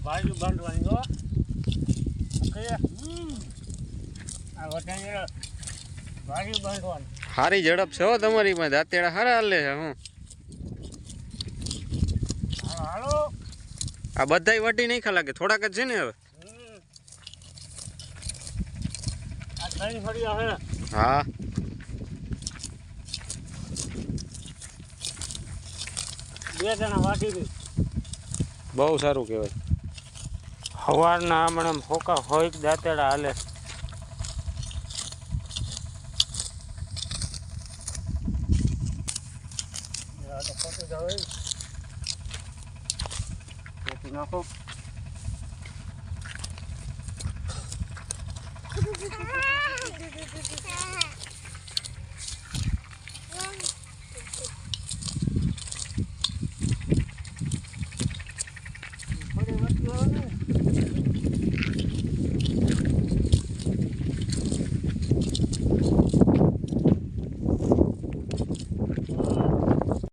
ભાજી બાંધવાની હો આ વટાણી ભાજી બાંધવાની હારી ઝડપ છે હો તમારી માં દાંતેડા હારા હાલે છે હું હાલો આ બધાય વટી નહીં ખાલા કે થોડાક જ છે ને હવે આ ત્રણ ફળિયા હે હા બે જણા વાટી ગઈ બહુ સારું કહેવાય સવારના હમણાં ફોકા હોય દાંતેડા હાલે નાખો